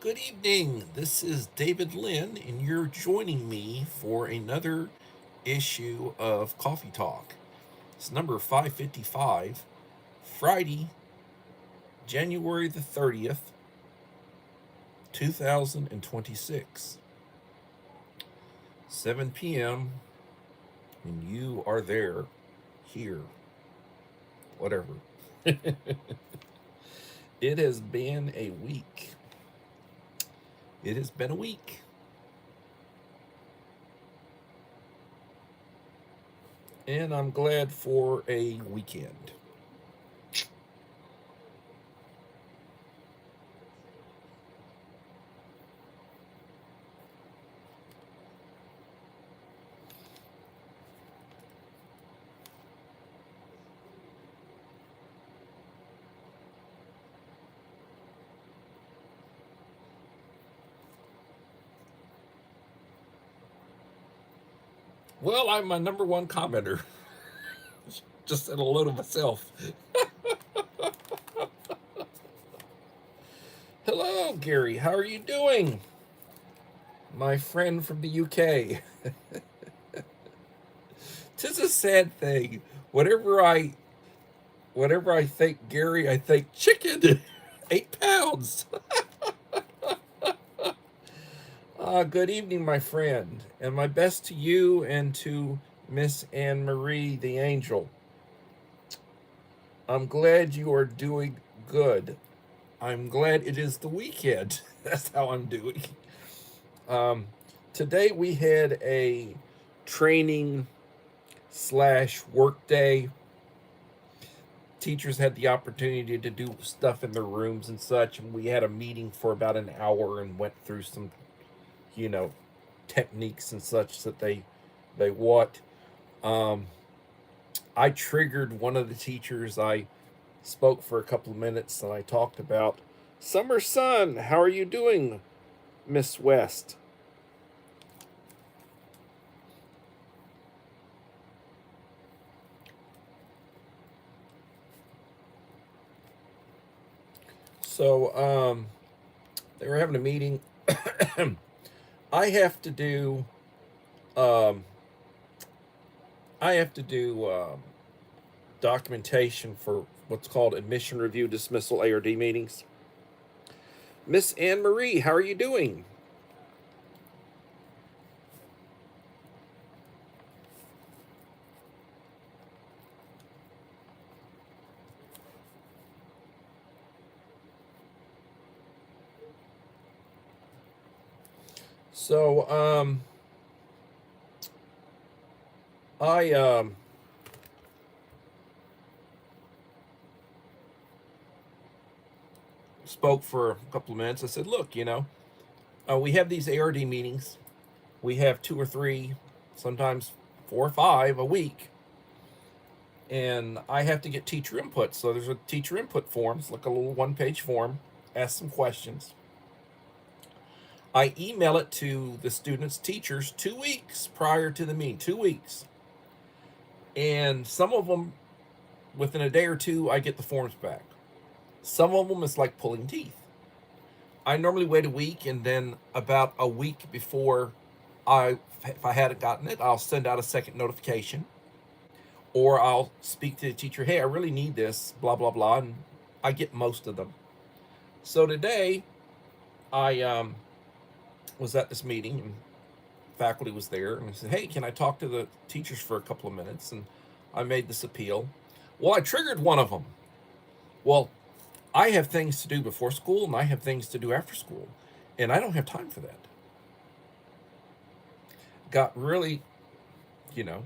Good evening. This is David Lynn, and you're joining me for another issue of Coffee Talk. It's number 555, Friday, January the 30th, 2026, 7 p.m., and you are there, here, whatever. It has been a week. It has been a week. And I'm glad for a weekend. Well, I'm my number one commenter. Just said hello to myself. Hello, Gary. How are you doing? My friend from the UK. Tis a sad thing. Whenever I whenever I think Gary, I think chicken. 8 pounds. Good evening, my friend. And my best to you and to Miss Anne Marie the Angel. I'm glad you are doing good. I'm glad it is the weekend. That's how I'm doing. Um, Today we had a training slash work day. Teachers had the opportunity to do stuff in their rooms and such, and we had a meeting for about an hour and went through some, you know, techniques and such that they what. Um, I triggered one of the teachers. I spoke for a couple of minutes and I talked about Summer Sun. How are you doing, Miss West? So they were having a meeting. I have to do um, I have to do documentation for what's called admission review dismissal ARD meetings. Miss Anne Marie, how are you doing? So I spoke for a couple of minutes. I said, look, we have these ARD meetings. We have two or three, sometimes 4 or 5 a week. And I have to get teacher input. So there's a teacher input form. It's like a little 1-page form. Ask some questions. I email it to the students' teachers 2 weeks prior to the meeting. 2 weeks. And some of them, within a day or two, I get the forms back. Some of them, it's like pulling teeth. I normally wait a week, and then about a week before if I hadn't gotten it, I'll send out a second notification, or I'll speak to the teacher. Hey, I really need this. Blah blah blah, and I get most of them. So today, I was at this meeting, and faculty was there, and I said, "Hey, can I talk to the teachers for a couple of minutes?" And I made this appeal. Well, I triggered one of them. Well, I have things to do before school, and I have things to do after school, and I don't have time for that. Got really, you know,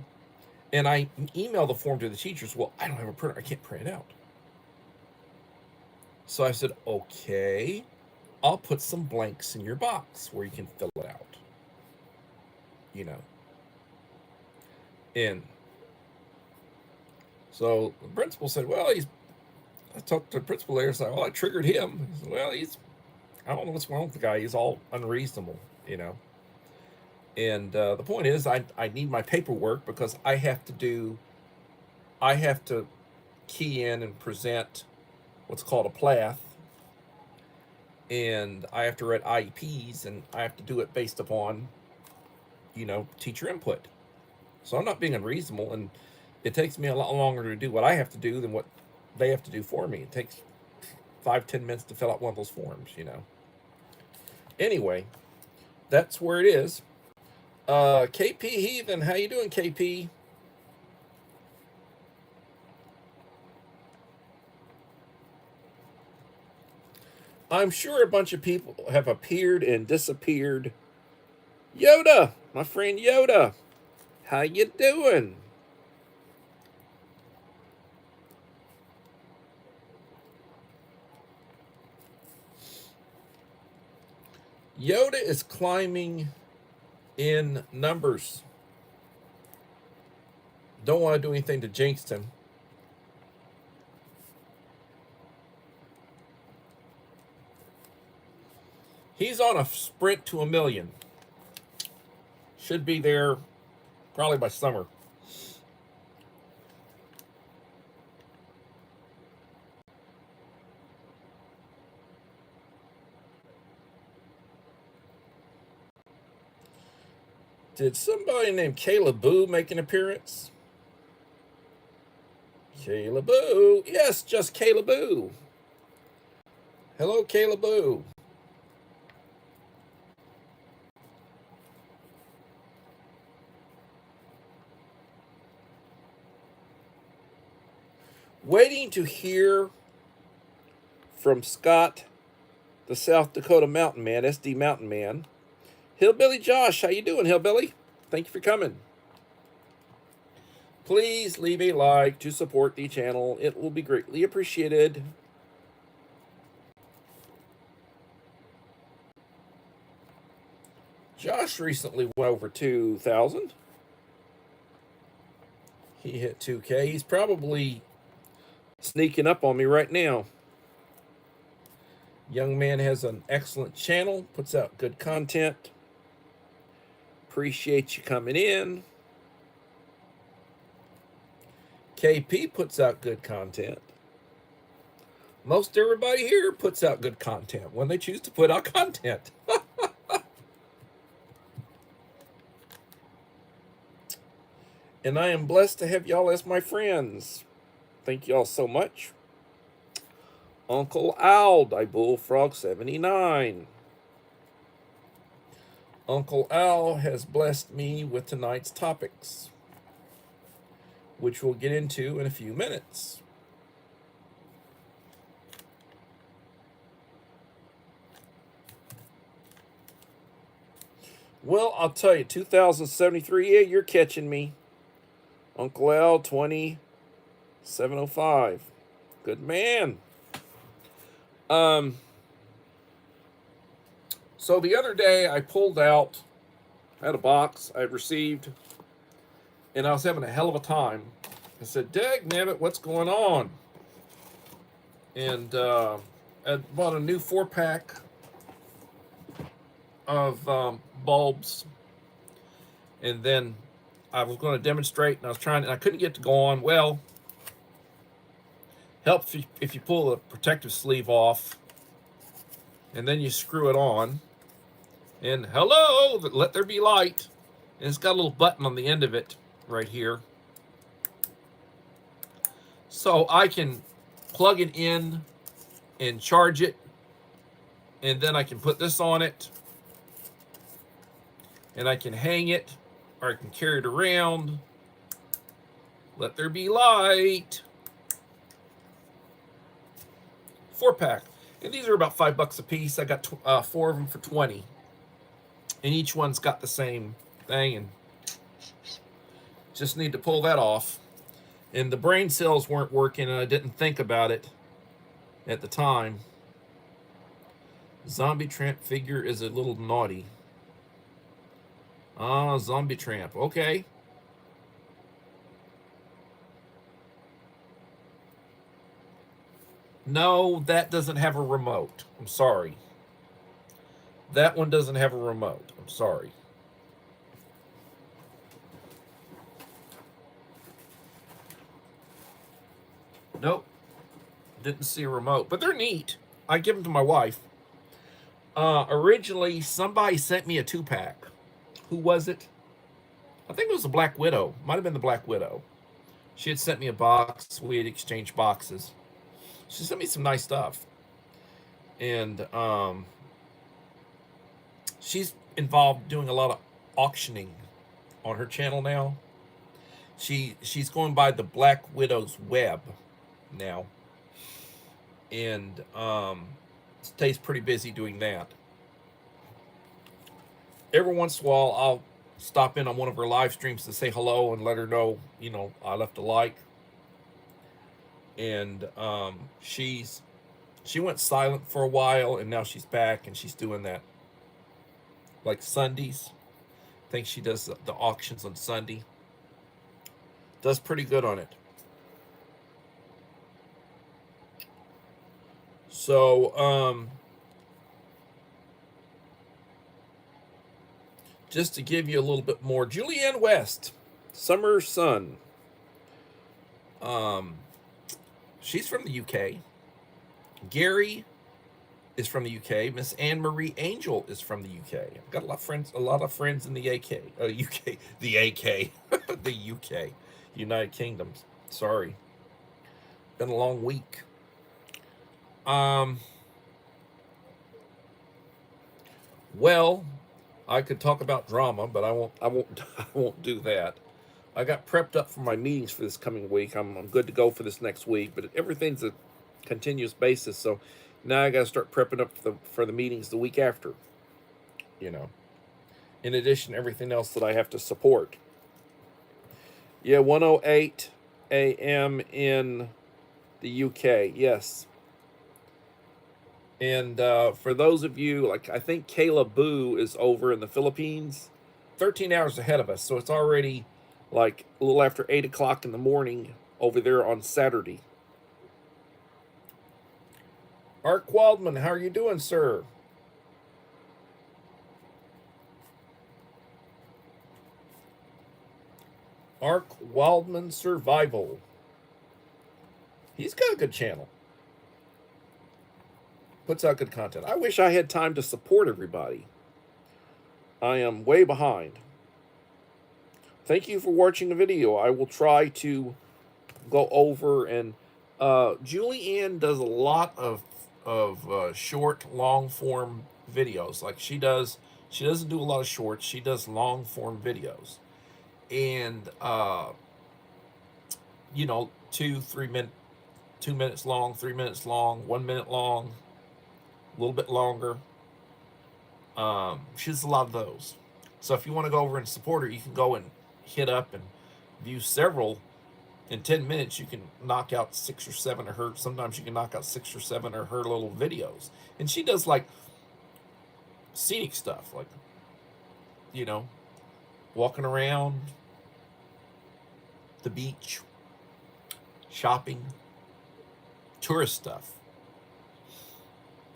and I emailed the form to the teachers. Well, I don't have a printer. I can't print it out. So I said, okay, I'll put some blanks in your box where you can fill it out. You know, and so the principal said, well, I talked to the principal there and said, well, I triggered him. He said, well, I don't know what's wrong with the guy. He's all unreasonable. And the point is, I need my paperwork because I have to key in and present what's called a plath and I have to write IEPs, and I have to do it based upon, teacher input. So I'm not being unreasonable, and it takes me a lot longer to do what I have to do than what they have to do for me. It takes 5-10 minutes to fill out one of those forms. Anyway, that's where it is. KP Heathen, how you doing, KP? I'm sure a bunch of people have appeared and disappeared. Yoda, my friend Yoda, how you doing? Yoda is climbing in numbers. Don't want to do anything to jinx him. He's on a sprint to 1 million. Should be there probably by summer. Did somebody named Kayla Boo make an appearance? Kayla Boo. Yes, just Kayla Boo. Hello, Kayla Boo. Waiting to hear from Scott, the South Dakota Mountain Man, SD Mountain Man. Hillbilly Josh, how you doing, Hillbilly? Thank you for coming. Please leave a like to support the channel. It will be greatly appreciated. Josh recently went over 2,000. He hit 2K. He's probably sneaking up on me right now. Young man has an excellent channel, puts out good content. Appreciate you coming in. KP puts out good content. Most everybody here puts out good content when they choose to put out content. And I am blessed to have y'all as my friends. Thank y'all so much. Uncle Al, Bullfrog 79. Uncle Al has blessed me with tonight's topics, which we'll get into in a few minutes. Well, I'll tell you, 2073, yeah, you're catching me. Uncle Al, 2705. Good man. So the other day I pulled out, I had a box I had received, and I was having a hell of a time. I said, dag nabbit, what's going on? And I bought a new 4-pack of bulbs, and then I was going to demonstrate, and I was trying, and I couldn't get to go on. Well, helps if you pull the protective sleeve off, and then you screw it on, and hello, let there be light, and it's got a little button on the end of it right here, so I can plug it in and charge it, and then I can put this on it, and I can hang it, or I can carry it around. Let there be light. 4-pack, and these are about $5 a piece. I got 4 of them for 20, and each one's got the same thing, and just need to pull that off. And the brain cells weren't working, and I didn't think about it at the time. Zombie Tramp figure is a little naughty. Zombie Tramp. Okay. No, that doesn't have a remote. I'm sorry. That one doesn't have a remote. I'm sorry. Nope. Didn't see a remote. But they're neat. I give them to my wife. Originally, somebody sent me a 2-pack. Who was it? I think it was the Black Widow. Might have been the Black Widow. She had sent me a box. We had exchanged boxes. She sent me some nice stuff. And she's involved doing a lot of auctioning on her channel now. She's going by the Black Widow's Web now. And stays pretty busy doing that. Every once in a while, I'll stop in on one of her live streams to say hello and let her know, you know, I left a like. And she went silent for a while, and now she's back, and she's doing that like Sundays. I think she does the auctions on Sunday. Does pretty good on it. So just to give you a little bit more, Julianne West, Summer Sun. She's from the UK. Gary is from the UK. Miss Anne Marie Angel is from the UK. I've got a lot of friends in the UK, the AK, the UK, United Kingdoms. Sorry, been a long week. Well, I could talk about drama, but I won't do that. I got prepped up for my meetings for this coming week. I'm good to go for this next week, but everything's a continuous basis. So now I got to start prepping up for the meetings the week after. You know, in addition to everything else that I have to support. Yeah, 1:08 a.m. in the UK. Yes. And for those of you, like I think Kayla Boo is over in the Philippines, 13 hours ahead of us. So it's already like a little after 8 o'clock in the morning over there on Saturday. Art Waldman, how are you doing, sir? Ark Waldman Survival. He's got a good channel. Puts out good content. I wish I had time to support everybody. I am way behind. Thank you for watching the video. I will try to go over and Julianne does a lot of short, long form videos. Like she doesn't do a lot of shorts. She does long form videos, and you know, 2 minutes long, 3 minutes long, 1 minute long, a little bit longer. She does a lot of those. So if you want to go over and support her, you can go and hit up and view several. In 10 minutes, you can knock out 6 or 7 of her. Sometimes you can knock out 6 or 7 of her little videos. And she does like scenic stuff, like, you know, walking around the beach, shopping, tourist stuff,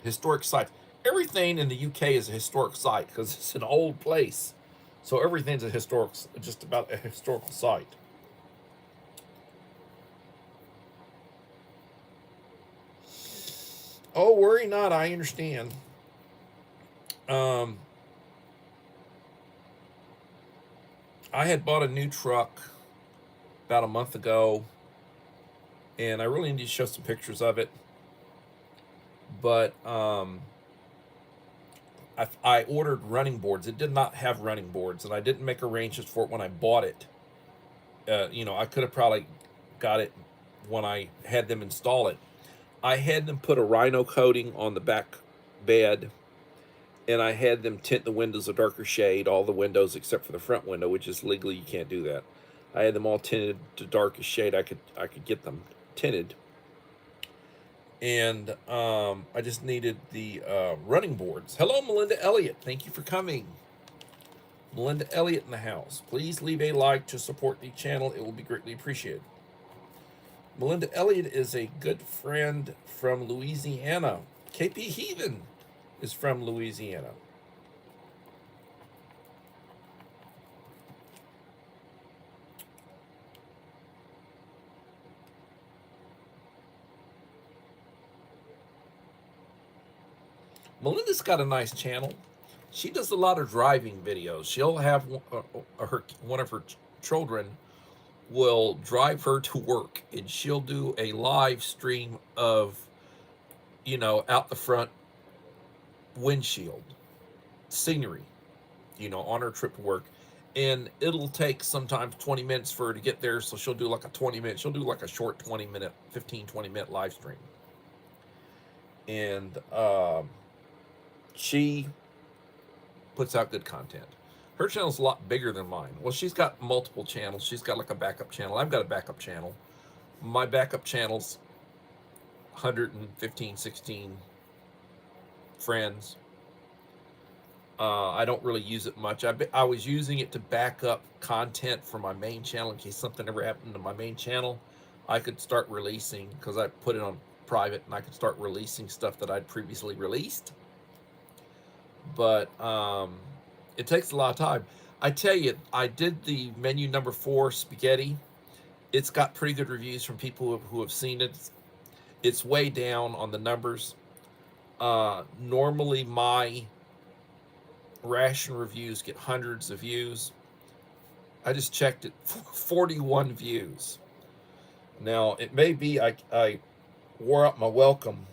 historic sites. Everything in the UK is a historic site because it's an old place. So everything's just about a historical site. Oh, worry not. I understand. I had bought a new truck about a month ago, and I really need to show some pictures of it. But I ordered running boards. It did not have running boards, and I didn't make arrangements for it when I bought it. You know, I could have probably got it when I had them install it. I had them put a rhino coating on the back bed, and I had them tint the windows a darker shade, all the windows except for the front window, which is legally you can't do that. I had them all tinted to darkest shade I could get them tinted. And I just needed the running boards. Hello, Melinda Elliott. Thank you for coming. Melinda Elliott in the house. Please leave a like to support the channel. It will be greatly appreciated. Melinda Elliott is a good friend from Louisiana. KP Heathen is from Louisiana. Melinda's got a nice channel. She does a lot of driving videos. She'll have one of her children will drive her to work, and she'll do a live stream of, out the front windshield scenery, on her trip to work. And it'll take sometimes 20 minutes for her to get there. So she'll do like a 20-minute, she'll do like a short 20-minute, 15, 20-minute live stream. And she puts out good content. Her channel's a lot bigger than mine. Well, she's got multiple channels. She's got like a backup channel. I've got a backup channel. My backup channel's 115, 16 friends. I don't really use it much. I was using it to back up content for my main channel in case something ever happened to my main channel. I could start releasing, because I put it on private, and I could start releasing stuff that I'd previously released. But it takes a lot of time. I tell you, I did the menu number 4 spaghetti. It's got pretty good reviews from people who have seen it. It's way down on the numbers. Normally my ration reviews get hundreds of views. I just checked it, 41 views. Now, it may be I wore out my welcome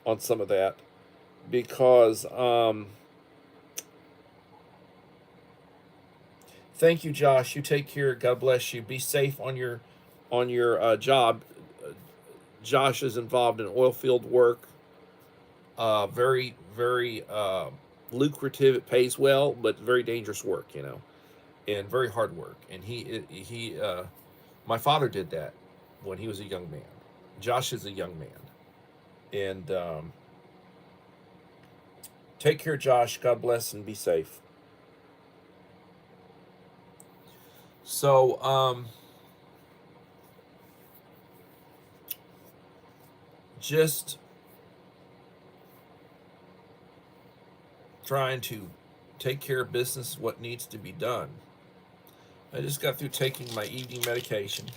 on some of that, because thank you, Josh. You take care. God bless you. Be safe on your job. Josh is involved in oil field work. Very, very lucrative. It pays well, but very dangerous work, and very hard work. And he my father did that when he was a young man. Josh is a young man. And take care, Josh. God bless and be safe. So, just trying to take care of business, what needs to be done. I just got through taking my evening medication,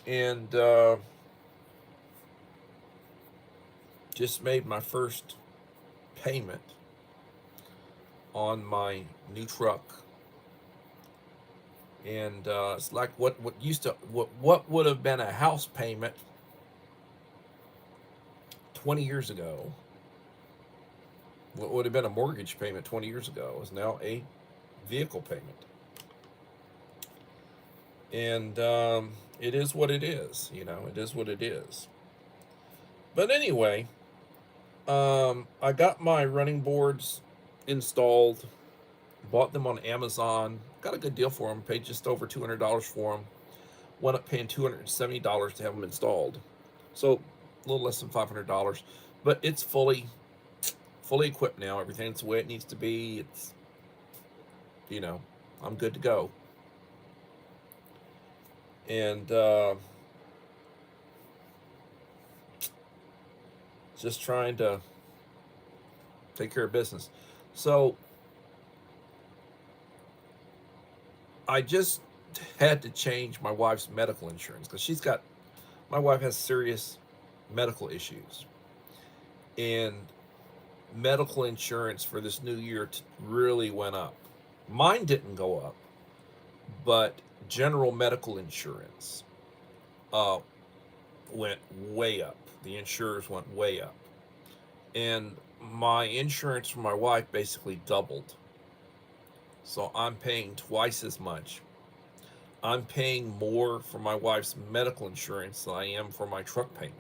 and just made my first payment on my new truck. And it's like what would have been a house payment 20 years ago. What would have been a mortgage payment 20 years ago is now a vehicle payment. And it is what it is, it is what it is. But anyway, I got my running boards installed, bought them on Amazon, got a good deal for them, paid just over $200 for them, wound up paying $270 to have them installed. So a little less than $500, but it's fully equipped now. Everything's the way it needs to be. It's, I'm good to go. And just trying to take care of business. So I just had to change my wife's medical insurance, because my wife has serious medical issues. And medical insurance for this new year really went up. Mine didn't go up, but general medical insurance went way up. The insurers went way up. And my insurance for my wife basically doubled. So I'm paying twice as much. I'm paying more for my wife's medical insurance than I am for my truck payment.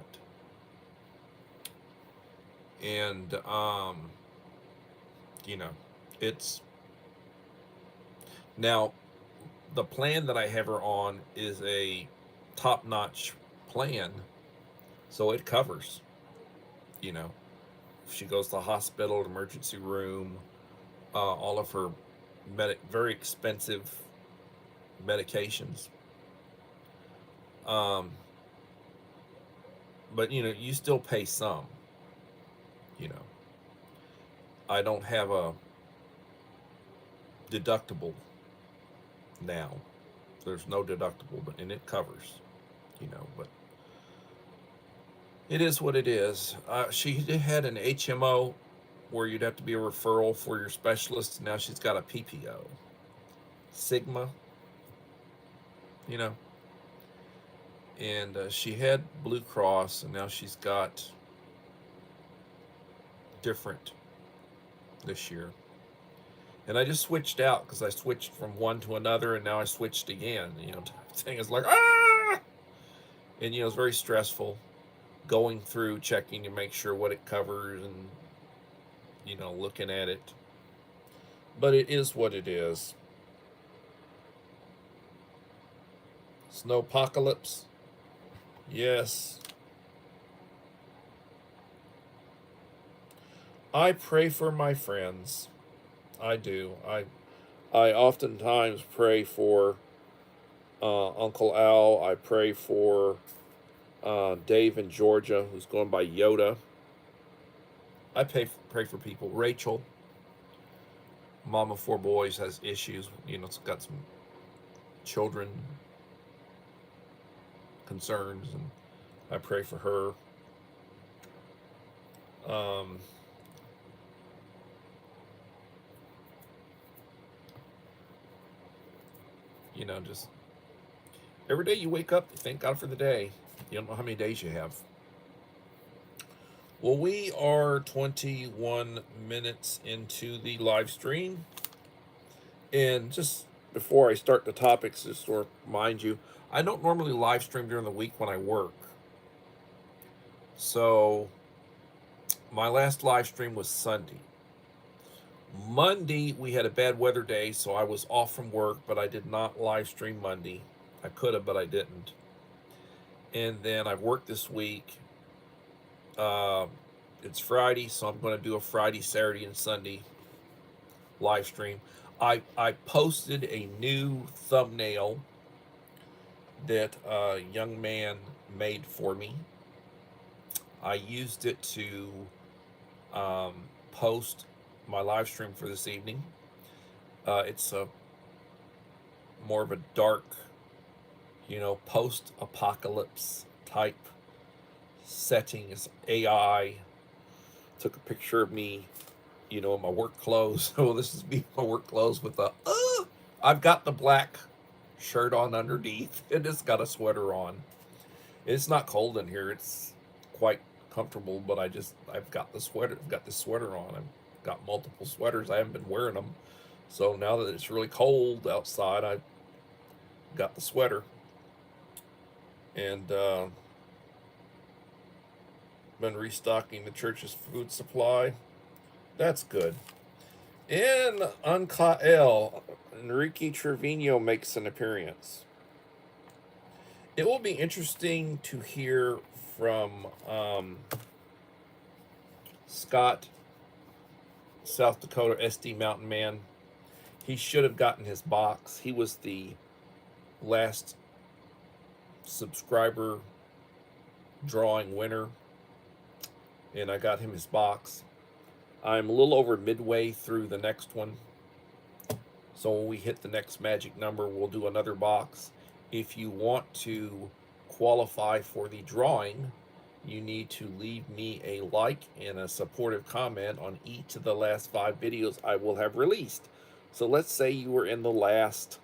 And it's now, the plan that I have her on is a top-notch plan, so it covers, if she goes to the hospital, emergency room, all of her very expensive medications. But you still pay some. I don't have a deductible now. There's no deductible, and it covers, but It is what it is. She had an HMO where you'd have to be a referral for your specialist. Now she's got a PPO, Sigma, you know, and she had Blue Cross, and now she's got different this year. And I just switched out because I switched from one to another, and now I switched again. You know, thing is like and you know it's very stressful going through checking to make sure what it covers and you know looking at it. But it is what it is. Snowpocalypse. Yes. I pray for my friends. I do. I oftentimes pray for Uncle Al. I pray for Dave in Georgia, who's going by Yoda. I pray for people. Rachel, mom of four boys, has issues. You know, it's got some children concerns, and I pray for her. Um, you know, just every day you wake up, you thank God for the day. You don't know how many days you have. Well, we are 21 minutes into the live stream. And just before I start the topics, just to remind you, I don't normally live stream during the week when I work. So my last live stream was Sunday. Monday, we had a bad weather day, so I was off from work, but I did not live stream Monday. I could have, but I didn't. And then I've worked this week. It's Friday, so I'm going to do a Friday, Saturday, and Sunday live stream. I posted a new thumbnail that a young man made for me. I used it to post my live stream for this evening. It's a more of a dark, you know, post-apocalypse type setting. It's AI. Took a picture of me, you know, in my work clothes. Oh, this is me in my work clothes with the, I've got the black shirt on underneath, and it's got a sweater on. It's not cold in here. It's quite comfortable, but I've got the sweater. I've got this sweater on. I've got multiple sweaters. I haven't been wearing them. So now that it's really cold outside, I've got the sweater. And been restocking the church's food supply. That's good. In Uncael, Enrique Trevino makes an appearance. It will be interesting to hear from Scott, South Dakota SD Mountain Man. He should have gotten his box. He was the last subscriber drawing winner, and I got him his box. I'm a little over midway through the next one, so when we hit the next magic number, we'll do another box. If you want to qualify for the drawing, you need to leave me a like and a supportive comment on each of the last 5 videos I will have released. So let's say you were in the last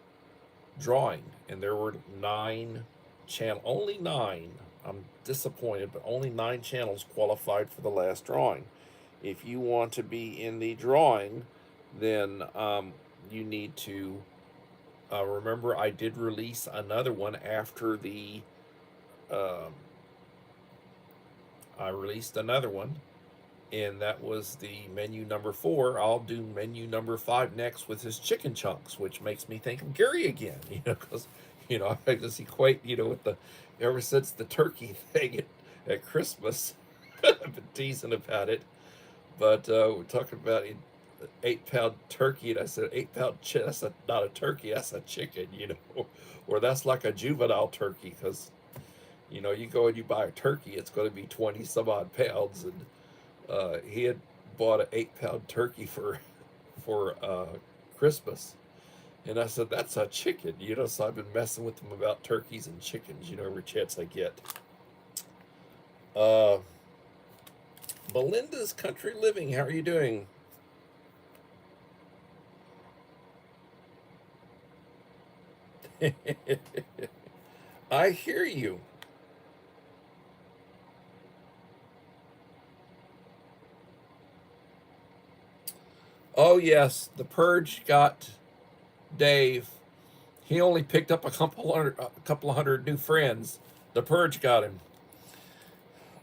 drawing and there were 9 channels, only 9. I'm disappointed, but only 9 channels qualified for the last drawing. If you want to be in the drawing, then you need to remember I did release another one after the I released another one, and that was the menu number 4. I'll do menu number 5 next with his chicken chunks, which makes me think of Gary again, you know, because, you know, I just equate, you know, with the, ever since the turkey thing at Christmas, I've been teasing about it, but we're talking about 8-pound turkey, and I said 8-pound chicken. That's not a turkey, that's a chicken, you know, or that's like a juvenile turkey, because, you know, you go and you buy a turkey, it's going to be 20 some odd pounds, and he had bought an 8-pound turkey for Christmas, and I said that's a chicken, you know. So I've been messing with him about turkeys and chickens, you know, every chance I get. Uh, Belinda's Country Living. How are you doing? I hear you. Oh yes, the purge got Dave. He only picked up a couple of hundred new friends. The purge got him.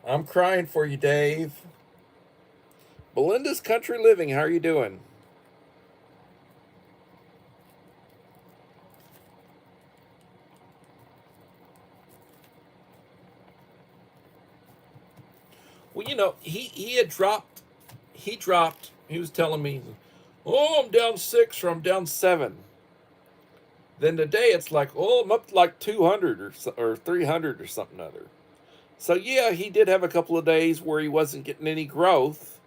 I'm crying for you, Dave. Belinda's Country Living. How are you doing? Well, he had dropped. He was telling me, "Oh, I'm down 6 or I'm down 7." Then today it's like, "Oh, I'm up to like 200 or 300 or something other." So yeah, he did have a couple of days where he wasn't getting any growth,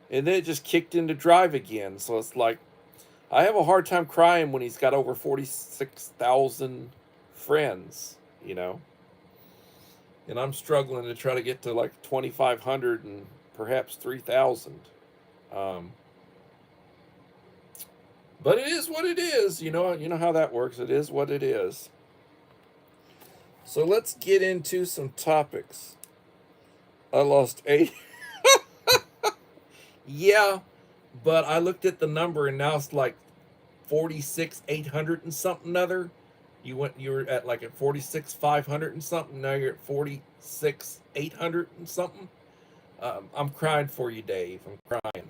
and then it just kicked into drive again. So it's like I have a hard time crying when he's got over 46,000 friends, you know, and I'm struggling to try to get to like 2,500 and perhaps 3,000. Um, but it is what it is, you know. You know how that works. It is what it is. So let's get into some topics. I lost 8. Yeah, but I looked at the number and now it's like 46,800 and something other. You were at like at 46,500 and something. Now you're at 46,800 and something. I'm crying for you, Dave. I'm crying.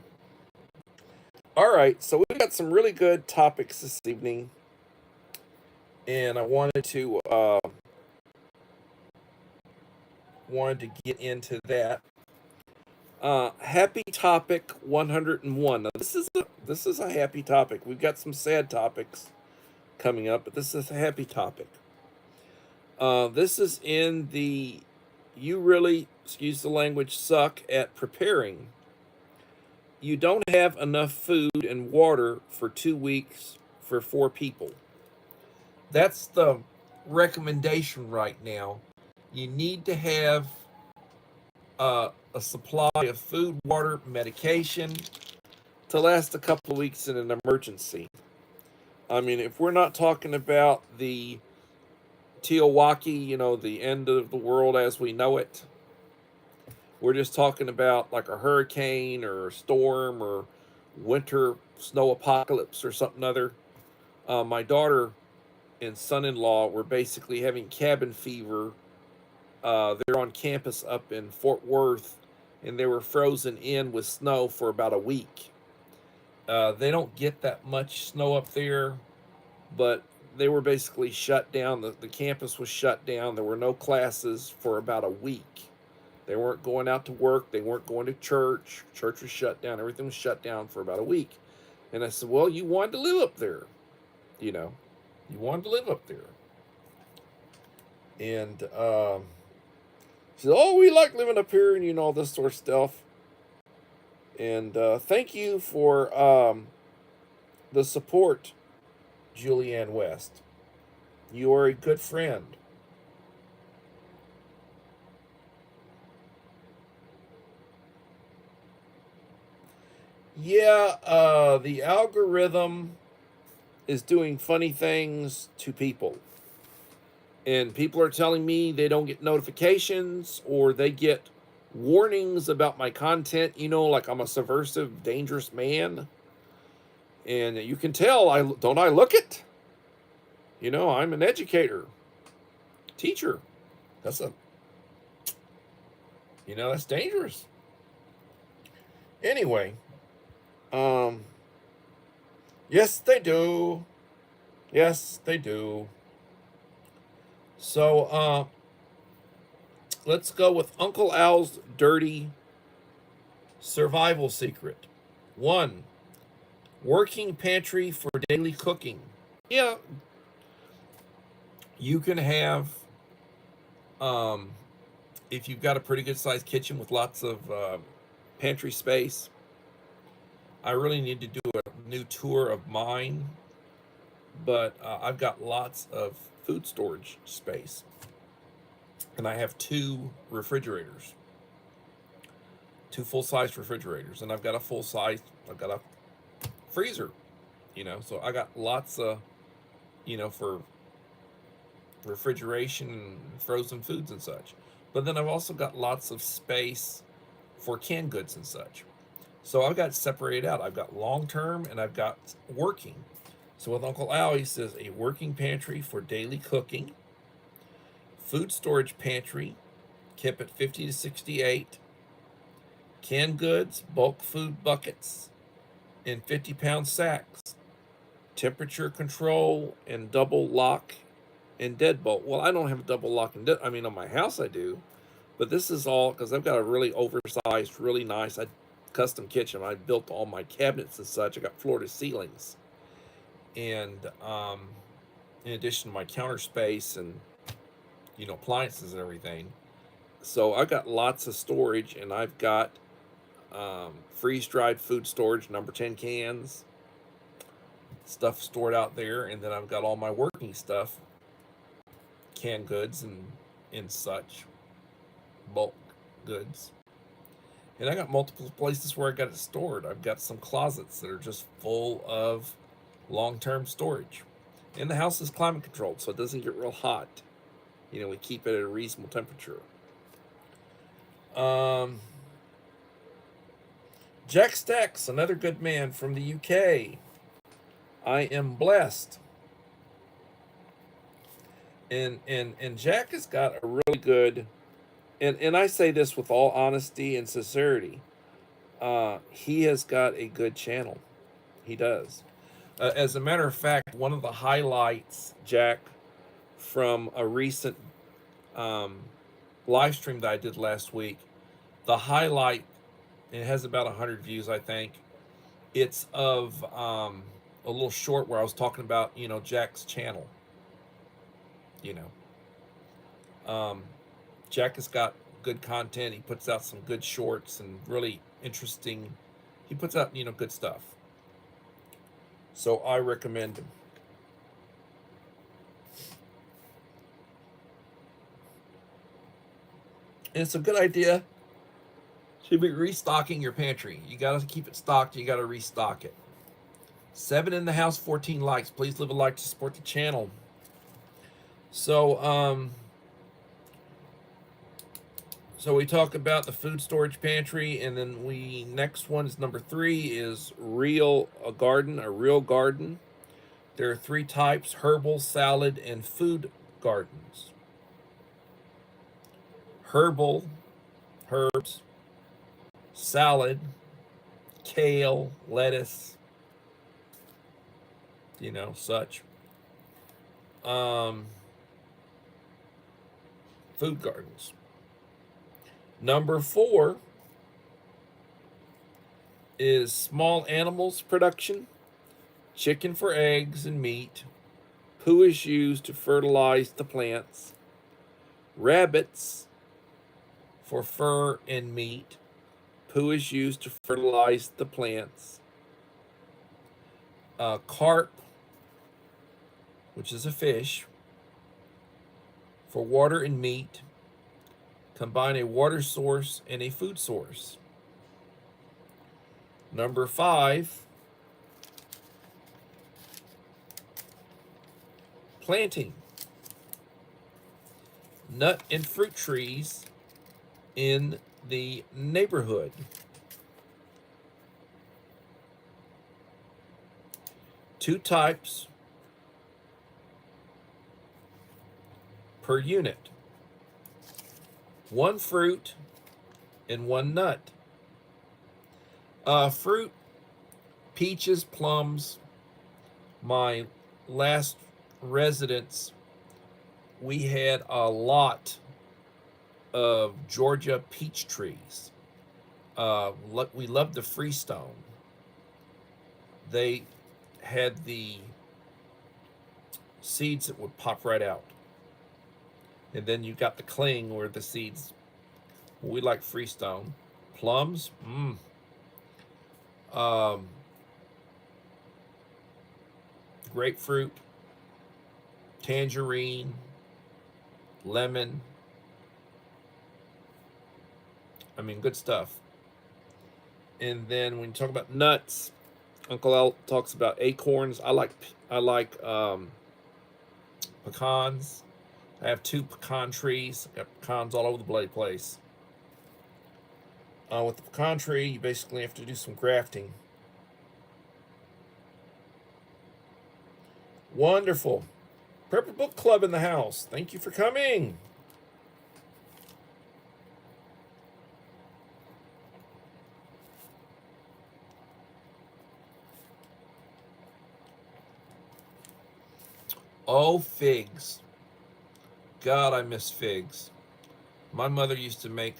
All right, so we've got some really good topics this evening, and I wanted to get into that. Happy topic 101. Now, this is a happy topic. We've got some sad topics coming up, but this is a happy topic. This is in the you really, excuse the language, suck at preparing. You don't have enough food and water for 2 weeks for 4 people. That's the recommendation right now. You need to have a supply of food, water, medication to last a couple of weeks in an emergency. I mean, if we're not talking about the Teowaki, the end of the world as we know it, we're just talking about like a hurricane or a storm or winter snow apocalypse or something other. My daughter and son-in-law were basically having cabin fever. They're on campus up in Fort Worth, and they were frozen in with snow for about a week. They don't get that much snow up there, but they were basically shut down. The campus was shut down. There were no classes for about a week. They weren't going out to work. They weren't going to church. Church was shut down. Everything was shut down for about a week. And I said, well, you wanted to live up there. You know, you wanted to live up there. And she said, oh, we like living up here and, all this sort of stuff. And thank you for the support, Julianne West. You are a good friend. Yeah, the algorithm is doing funny things to people. And people are telling me they don't get notifications or they get warnings about my content, like I'm a subversive, dangerous man. And you can tell, I look it. I'm an educator, teacher. That's that's dangerous. Anyway, um, yes, they do. Yes, they do. So, let's go with Uncle Al's dirty survival secret. 1. Working pantry for daily cooking. Yeah, you can have, um, if you've got a pretty good sized kitchen with lots of pantry space. I really need to do a new tour of mine, but I've got lots of food storage space, and I have 2 refrigerators. 2 full-size refrigerators, and I've got a freezer, so I got lots of, for refrigeration and frozen foods and such. But then I've also got lots of space for canned goods and such. So I've got separated out. I've got long-term and I've got working. So with Uncle Al, he says a working pantry for daily cooking, food storage pantry, kept at 50 to 68, canned goods, bulk food buckets in 50-pound sacks, temperature control and double lock and deadbolt. Well, I don't have a double lock and on my house I do, but this is all because I've got a really oversized, really nice custom kitchen. I built all my cabinets and such. I got floor to ceilings, and in addition to my counter space and appliances and everything. So I've got lots of storage, and I've got freeze-dried food storage, number 10 cans, stuff stored out there, and then I've got all my working stuff, canned goods and such, bulk goods. And I got multiple places where I got it stored. I've got some closets that are just full of long-term storage. And the house is climate controlled, so it doesn't get real hot. We keep it at a reasonable temperature. Jack Stacks, another good man from the UK. I am blessed. And Jack has got a really good, and I say this with all honesty and sincerity, he has got a good channel. He does. As a matter of fact, one of the highlights, Jack, from a recent live stream that I did last week, the highlight, it has about 100 views, I think. It's of a little short where I was talking about, Jack's channel. Jack has got good content. He puts out some good shorts and really interesting. He puts out, good stuff. So I recommend him. And it's a good idea to be restocking your pantry. You got to keep it stocked. You got to restock it. 7 in the house, 14 likes. Please leave a like to support the channel. So, so we talk about the food storage pantry, and then next one is number 3 is a real garden. There are 3 types: herbal, salad, and food gardens. Herbal, herbs, salad, kale, lettuce, such. Food gardens. Number 4 is small animals production, chicken for eggs and meat, poo is used to fertilize the plants, rabbits for fur and meat, poo is used to fertilize the plants, carp, which is a fish, for water and meat. Combine a water source and a food source. Number 5, planting nut and fruit trees in the neighborhood. Two types per unit. 1 fruit and 1 nut. Fruit, peaches, plums. My last residence, we had a lot of Georgia peach trees. We loved the Freestone. They had the seeds that would pop right out. And then you got the cling where the seeds, we like Freestone. Plums, grapefruit, tangerine, lemon. Good stuff. And then when you talk about nuts, Uncle Al talks about acorns. I like pecans. I have 2 pecan trees. I got pecans all over the bloody place. With the pecan tree, you basically have to do some grafting. Wonderful. Prepper Book Club in the house. Thank you for coming. Oh, figs. God, I miss figs. My mother used to make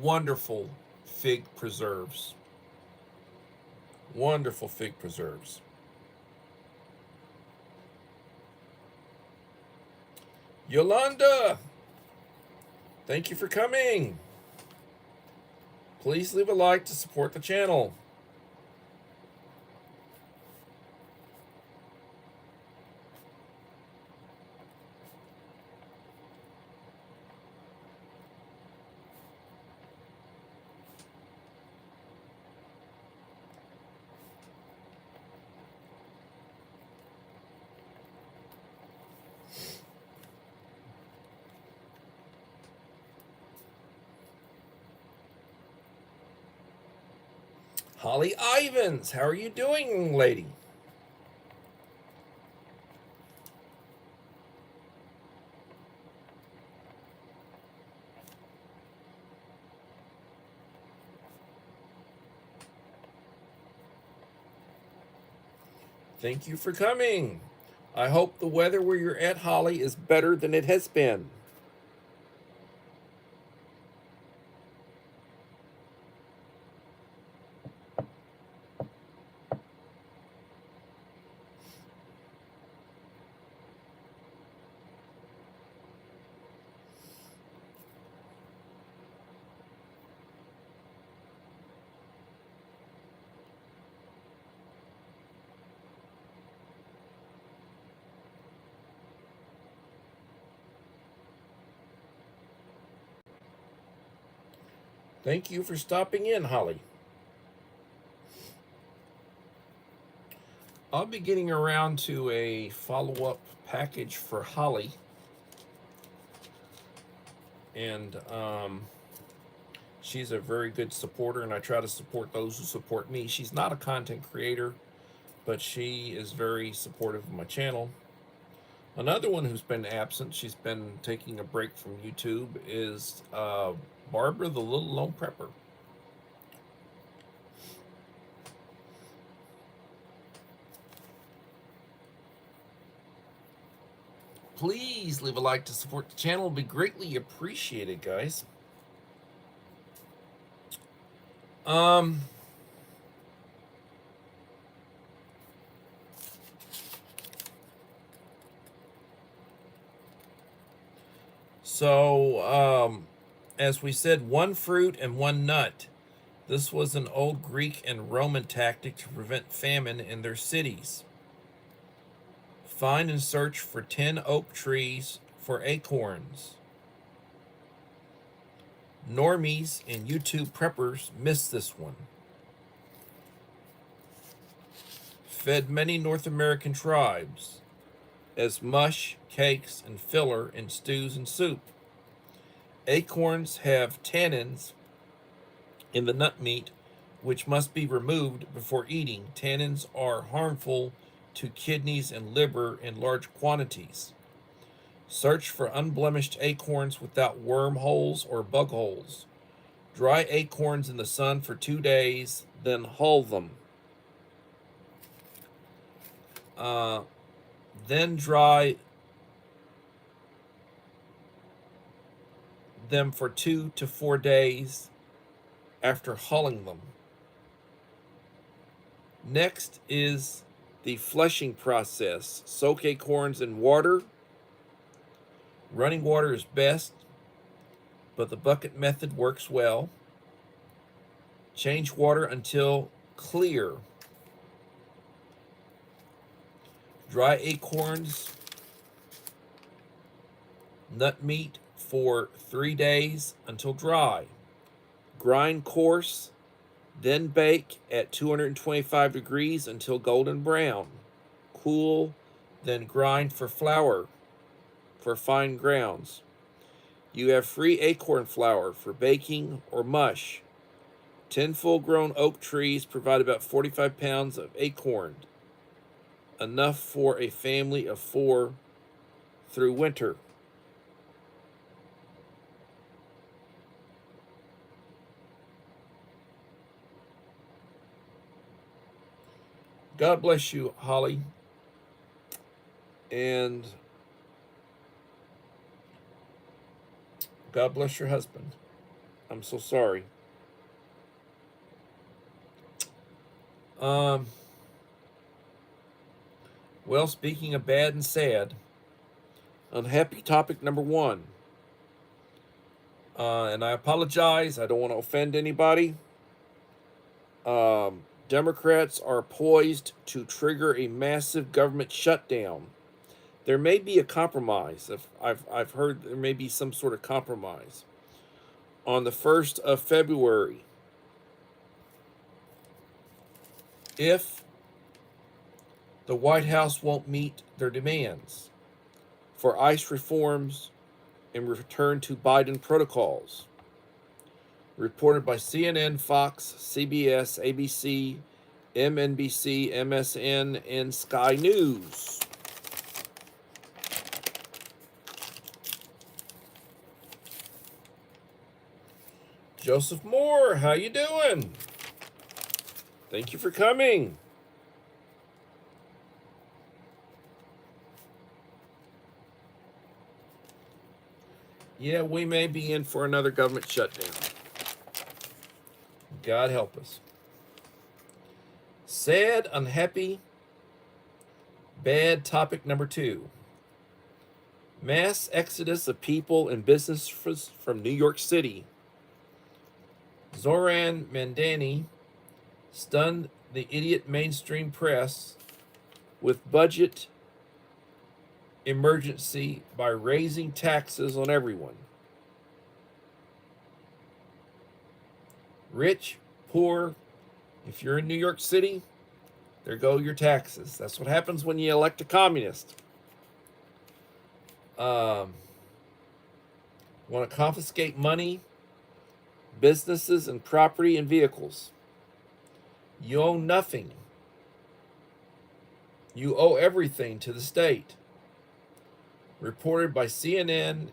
wonderful fig preserves. Wonderful fig preserves. Yolanda, thank you for coming. Please leave a like to support the channel. Holly Ivans, how are you doing, lady? Thank you for coming. I hope the weather where you're at, Holly, is better than it has been. Thank you for stopping in, Holly. I'll be getting around to a follow-up package for Holly. And she's a very good supporter, and I try to support those who support me. She's not a content creator, but she is very supportive of my channel. Another one who's been absent, she's been taking a break from YouTube, is Barbara the Little Lone Prepper. Please leave a like to support the channel. It would be greatly appreciated, guys. So, as we said, 1 fruit and 1 nut. This was an old Greek and Roman tactic to prevent famine in their cities. Find and search for 10 oak trees for acorns. Normies and YouTube preppers missed this one. Fed many North American tribes as mush, cakes, and filler in stews and soup. Acorns have tannins in the nut meat, which must be removed before eating. Tannins are harmful to kidneys and liver in large quantities. Search for unblemished acorns without worm holes or bug holes. Dry acorns in the sun for 2 days, then hull them. Then dry them for 2 to 4 days after hulling them. Next is the fleshing process. Soak acorns in water. Running water is best, but the bucket method works well. Change water until clear. Dry acorns, nut meat for 3 days until dry. Grind coarse Then bake at 225 degrees until golden brown. Cool, then grind for flour for fine grounds. You have free acorn flour for baking or mush. 10 full-grown oak trees provide about 45 pounds of acorn, enough for a family of 4 through winter. God bless you, Holly. And God bless your husband. I'm so sorry. Well, speaking of bad and sad, unhappy topic number 1. And I apologize. I don't want to offend anybody. Democrats are poised to trigger a massive government shutdown. There may be a compromise. I've heard there may be some sort of compromise. On the 1st of February, if the White House won't meet their demands for ICE reforms and return to Biden protocols. Reported by CNN, Fox, CBS, ABC, MNBC, MSN, and Sky News. Joseph Moore, how you doing? Thank you for coming. Yeah, we may be in for another government shutdown. God help us. Sad, unhappy, bad topic number 2. Mass exodus of people and businesses from New York City. Zoran Mandani stunned the idiot mainstream press with budget emergency by raising taxes on everyone. Rich, poor, if you're in New York City, there go your taxes. That's what happens when you elect a communist. Want to confiscate money, businesses, and property and vehicles. You own nothing. You owe everything to the state. Reported by CNN,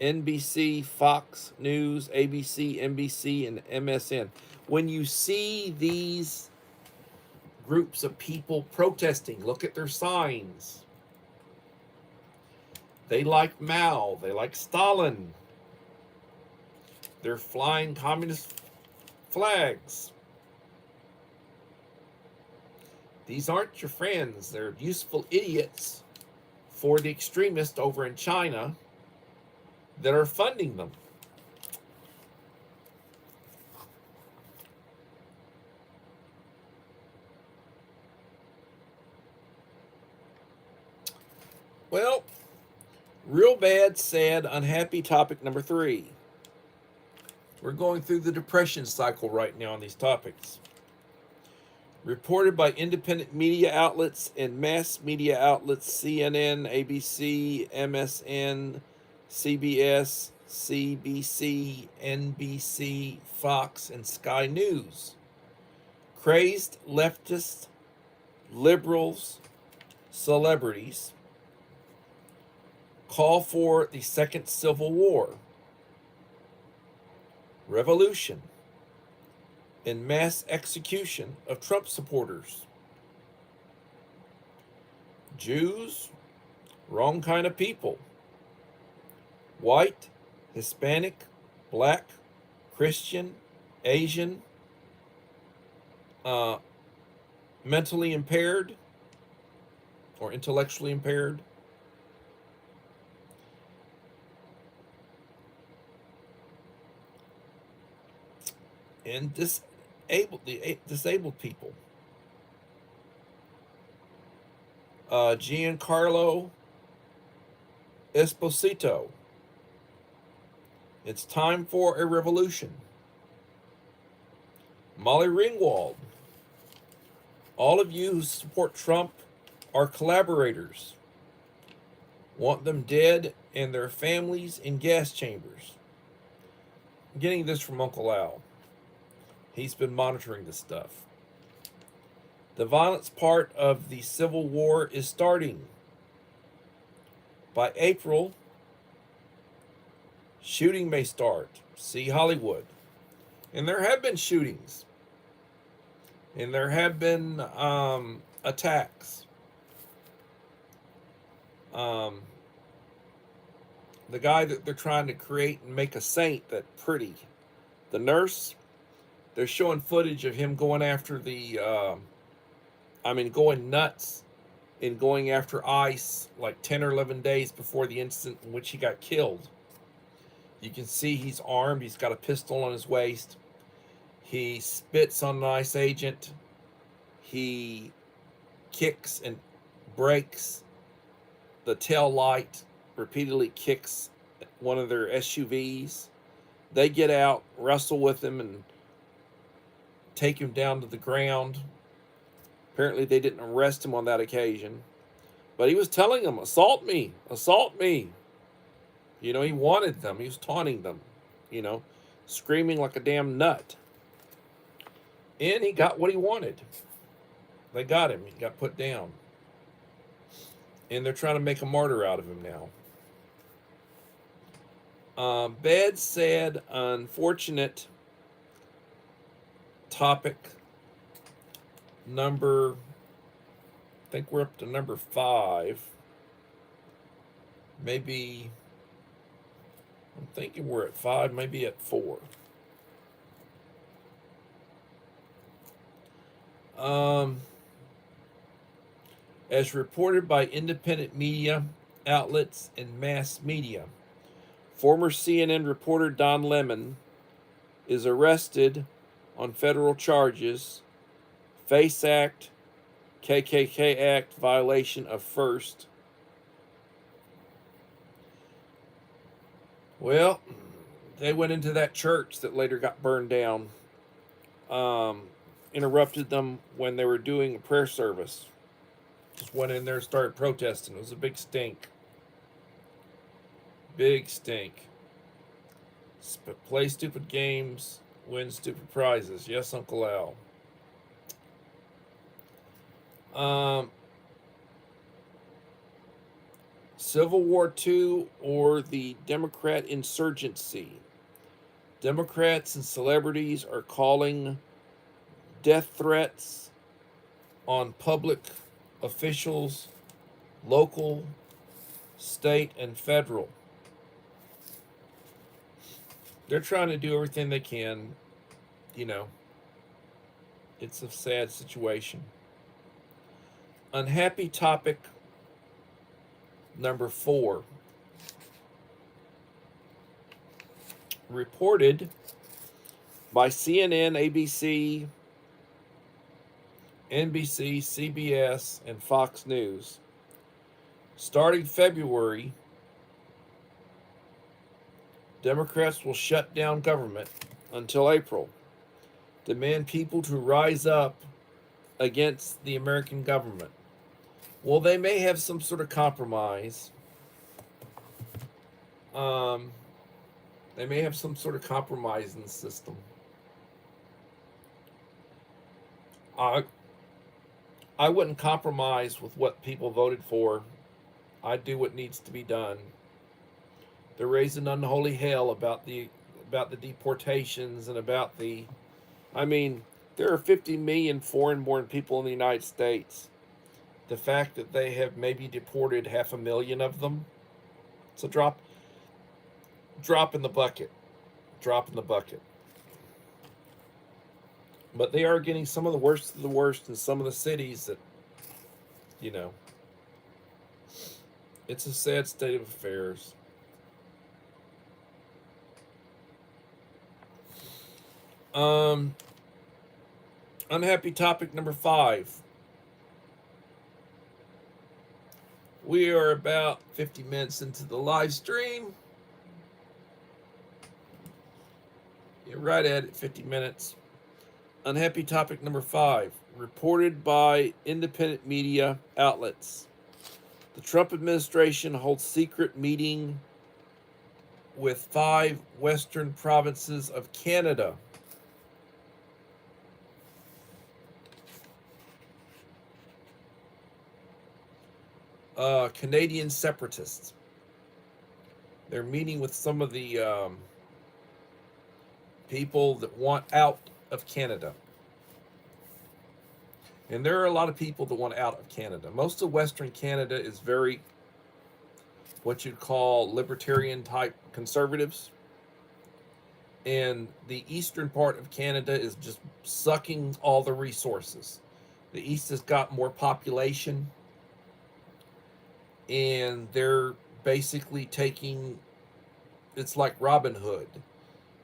NBC, Fox News, ABC, NBC, and MSN. When you see these groups of people protesting, look at their signs. They like Mao. They like Stalin. They're flying communist flags. These aren't your friends. They're useful idiots for the extremists over in China that are funding them. Well, real bad, sad, unhappy topic number 3. We're going through the depression cycle right now on these topics. Reported by independent media outlets and mass media outlets CNN, ABC, MSN, CBS, CBC, NBC, Fox, and Sky News. Crazed leftists, liberals, celebrities call for the second Civil War, revolution, and mass execution of Trump supporters. Jews, wrong kind of people. White, Hispanic, black, Christian, Asian, mentally impaired or intellectually impaired. And disabled people. Giancarlo Esposito. It's time for a revolution. Molly Ringwald. All of you who support Trump are collaborators. Want them dead and their families in gas chambers. I'm getting this from Uncle Al. He's been monitoring this stuff. The violence part of the Civil War is starting. By April, shooting may start. See Hollywood. And there have been shootings. And there have been attacks. The guy that they're trying to create and make a saint, that pretty, the nurse, they're showing footage of him going after going nuts and going after ICE like 10 or 11 days before the incident in which he got killed. You can see he's armed. He's got a pistol on his waist. He spits on an ICE agent. He kicks and breaks the tail light, repeatedly kicks one of their SUVs. They get out, wrestle with him, and take him down to the ground. Apparently they didn't arrest him on that occasion. But he was telling them, assault me, assault me. He wanted them. He was taunting them, screaming like a damn nut. And he got what he wanted. They got him. He got put down. And they're trying to make a martyr out of him now. Bad, sad, unfortunate topic number, I think we're up to number 5. Maybe, I'm thinking we're at 5, maybe at 4. As reported by independent media outlets and mass media, former CNN reporter Don Lemon is arrested on federal charges, FACE Act, KKK Act violation of first. Well, they went into that church that later got burned down, interrupted them when they were doing a prayer service. Just went in there and started protesting. It was a big stink. Big stink. Play stupid games, win stupid prizes. Yes, Uncle Al. Civil War II or the Democrat insurgency. Democrats and celebrities are calling death threats on public officials, local, state, and federal. They're trying to do everything they can. It's a sad situation. Unhappy topic number 4. Reported by CNN, ABC, NBC, CBS, and Fox News. Starting February, Democrats will shut down government until April. Demand people to rise up against the American government. Well, they may have some sort of compromise. They may have some sort of compromise in the system. I wouldn't compromise with what people voted for. I'd do what needs to be done. They're raising unholy hell about the deportations and about the. There are 50 million foreign-born people in the United States. The fact that they have maybe deported 500,000 of them, it's a drop in the bucket. Drop in the bucket. But they are getting some of the worst of the worst in some of the cities that, it's a sad state of affairs. Unhappy topic number 5. We are about 50 minutes into the live stream. You're right at it, 50 minutes. Unhappy topic number 5. Reported by independent media outlets. The Trump administration holds secret meeting with 5 western provinces of Canada. Canadian separatists. They're meeting with some of the people that want out of Canada. And there are a lot of people that want out of Canada. Most of Western Canada is very, what you'd call libertarian type conservatives. And the eastern part of Canada is just sucking all the resources. The east has got more population, and they're basically taking, it's like Robin Hood.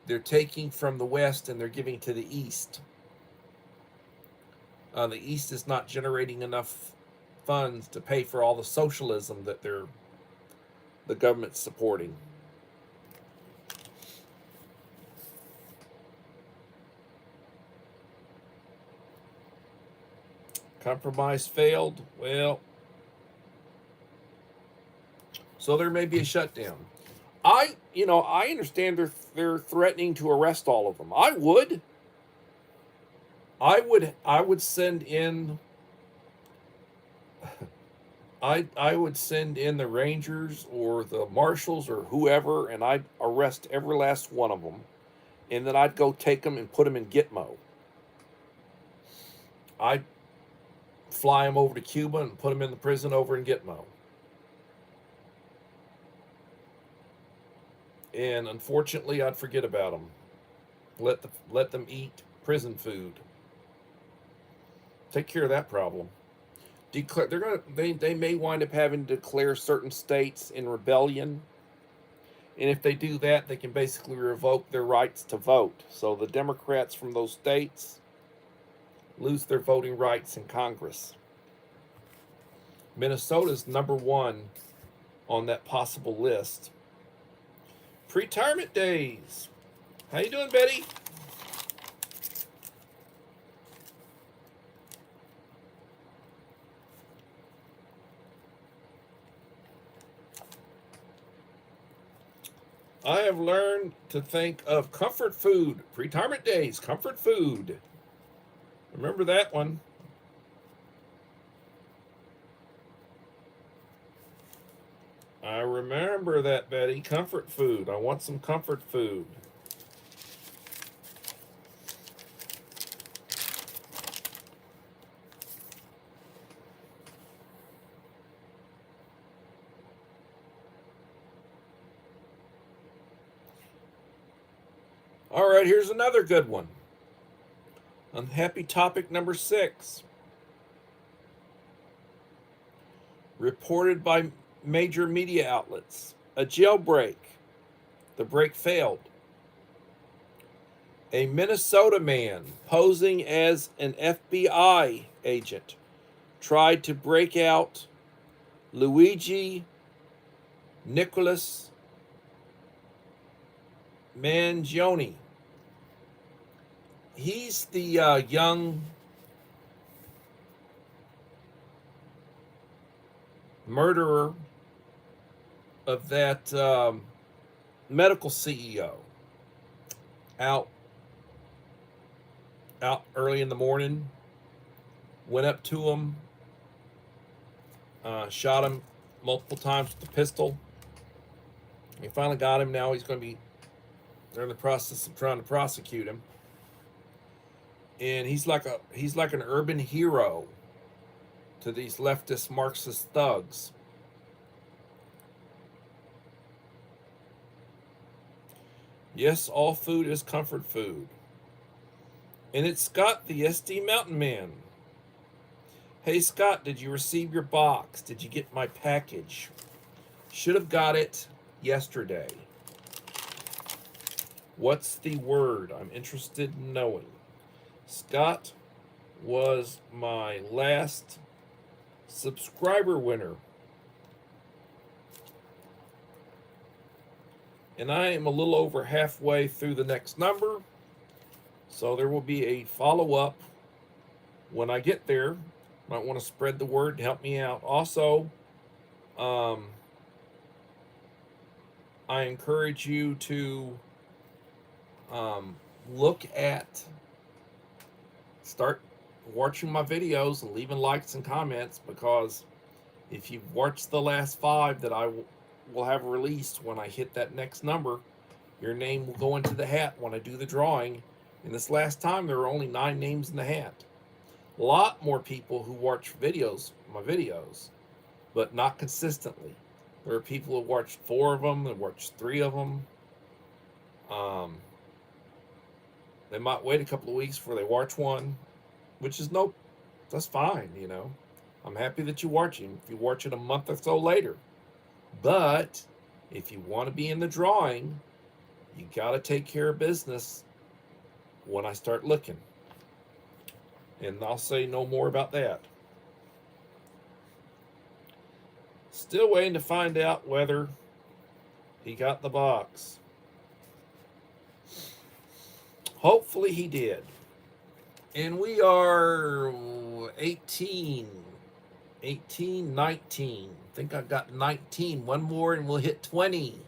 They're taking from the west and they're giving to the east. The east is not generating enough funds to pay for all the socialism that the government's supporting. Compromise failed. Well, so there may be a shutdown. I understand they're threatening to arrest all of them. I would send in I would send in the Rangers or the Marshals or whoever, and I'd arrest every last one of them, and then I'd go take them and put them in Gitmo. I'd fly them over to Cuba and put them in the prison over in Gitmo. And unfortunately, I'd forget about them. Let them eat prison food. Take care of that problem. They may wind up having to declare certain states in rebellion, and if they do that, they can basically revoke their rights to vote. So the Democrats from those states lose their voting rights in Congress. Minnesota's number 1 on that possible list. Pre-retirement days. How you doing, Betty? I have learned to think of comfort food. Pre-retirement days, comfort food. Remember that one. I remember that, Betty. Comfort food. I want some comfort food. All right, here's another good one. Unhappy topic number 6. Reported by major media outlets. A jailbreak. The break failed. A Minnesota man posing as an FBI agent tried to break out Luigi Nicholas Mangione. He's the young murderer of that medical CEO. Out early in the morning, went up to him, shot him multiple times with the pistol. He finally got him. Now they're in the process of trying to prosecute him. And he's like an urban hero to these leftist Marxist thugs. Yes, all food is comfort food. And it's Scott, the SD Mountain Man. Hey Scott, did you receive your box? Did you get my package? Should have got it yesterday. What's the word? I'm interested in knowing. Scott was my last subscriber winner. And I am a little over halfway through the next number. So there will be a follow-up when I get there. Might want to spread the word to help me out. Also, um, I encourage you to um, look at, start watching my videos and leaving likes and comments, because if you've watched the last 5 that I will have released when I hit that next number, your name will go into the hat when I do the drawing. And this last time, there were only 9 names in the hat. A lot more people who watch videos, my videos, but not consistently. There are people who watched 4 of them, that watched 3 of them. They might wait a couple of weeks before they watch one, which is that's fine, you know. I'm happy that you watch him. If you watch it a month or so later. But if you want to be in the drawing, you got to take care of business when I start looking. And I'll say no more about that. Still waiting to find out whether he got the box. Hopefully he did. And we are 18, 19. I think I got 19. One more and we'll hit 20.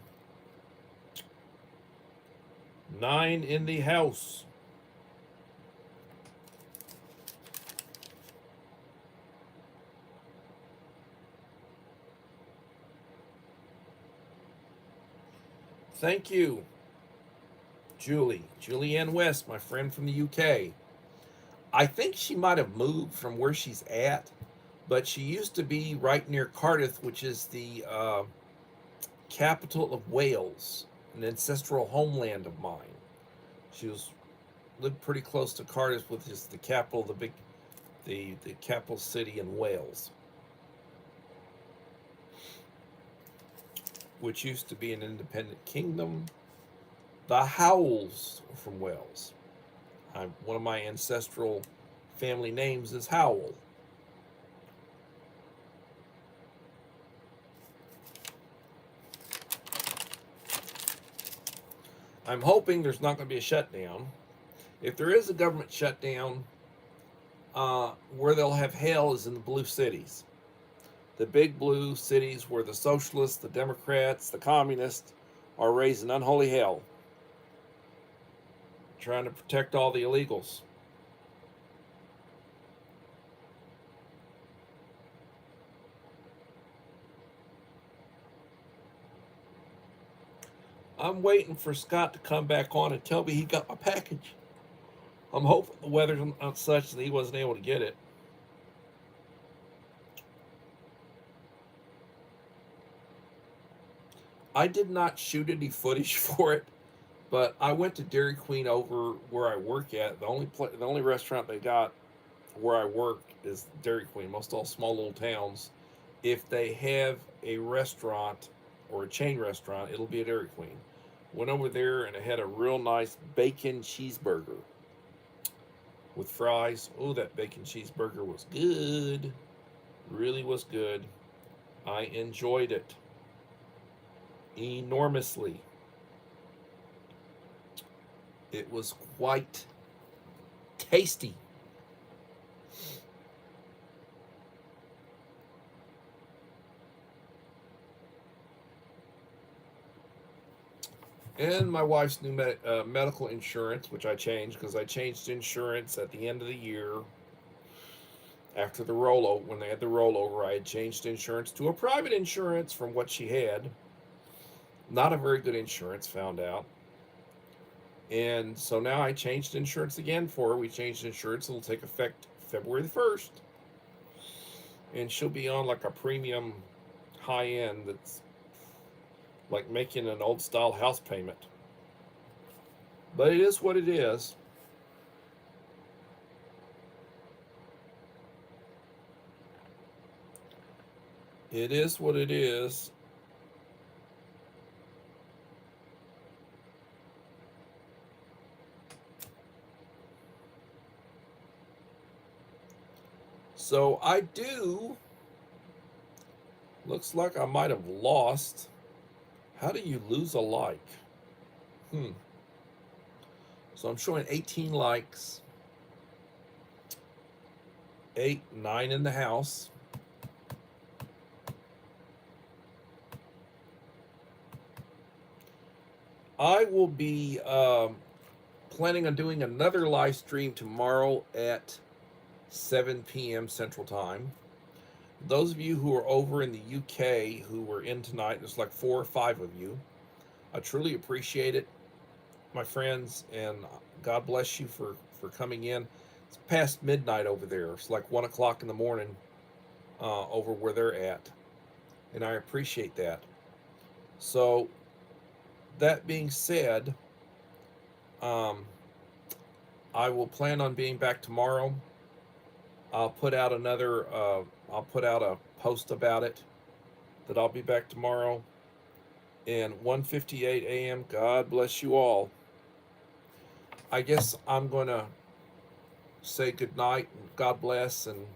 9 in the house. Thank you, Julianne West, my friend from the UK. I think she might have moved from where she's at, but she used to be right near Cardiff, which is the capital of Wales, an ancestral homeland of mine. She lived pretty close to Cardiff, which is the capital, the capital city in Wales, which used to be an independent kingdom. The Howells are from Wales. One of my ancestral family names is Howell. I'm hoping there's not going to be a shutdown. If there is a government shutdown, where they'll have hell is in the blue cities. The big blue cities where the socialists, the Democrats, the communists are raising unholy hell, trying to protect all the illegals. I'm waiting for Scott to come back on and tell me he got my package. I'm hoping the weather's not such that he wasn't able to get it. I did not shoot any footage for it, but I went to Dairy Queen over where I work at. The only restaurant they got where I work is Dairy Queen. Most all small little towns, if they have a restaurant or a chain restaurant, it'll be a Dairy Queen. Went over there and I had a real nice bacon cheeseburger with fries. Oh, that bacon cheeseburger was good. Really was good. I enjoyed it enormously. It was quite tasty. And my wife's new medical insurance, which I changed because I changed insurance at the end of the year. After the rollover, when they had the rollover, I had changed insurance to a private insurance from what she had. Not a very good insurance, found out. And so now I changed insurance again for her. We changed insurance. It'll take effect February the 1st. And she'll be on like a premium high end that's like making an old style house payment. But it is what it is. It is what it is. So I do. Looks like I might have lost. How do you lose a like? So I'm showing 18 likes, 8, 9 in the house. I will be planning on doing another live stream tomorrow at 7 p.m. Central Time. Those of you who are over in the UK who were in tonight, there's like 4 or 5 of you. I truly appreciate it, my friends, and God bless you for coming in. It's past midnight over there. It's like 1 o'clock in the morning over where they're at, and I appreciate that. So that being said, I will plan on being back tomorrow. I'll put out a post about it, that I'll be back tomorrow. And 1:58 a.m. God bless you all. I guess I'm going to say good night and God bless. And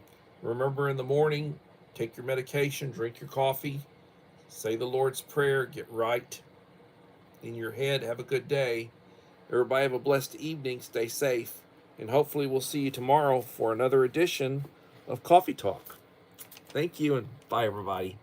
remember, in the morning, take your medication, drink your coffee, say the Lord's Prayer, get right in your head. Have a good day. Everybody have a blessed evening. Stay safe. And hopefully we'll see you tomorrow for another edition of Coffee Talk. Thank you, and bye, everybody.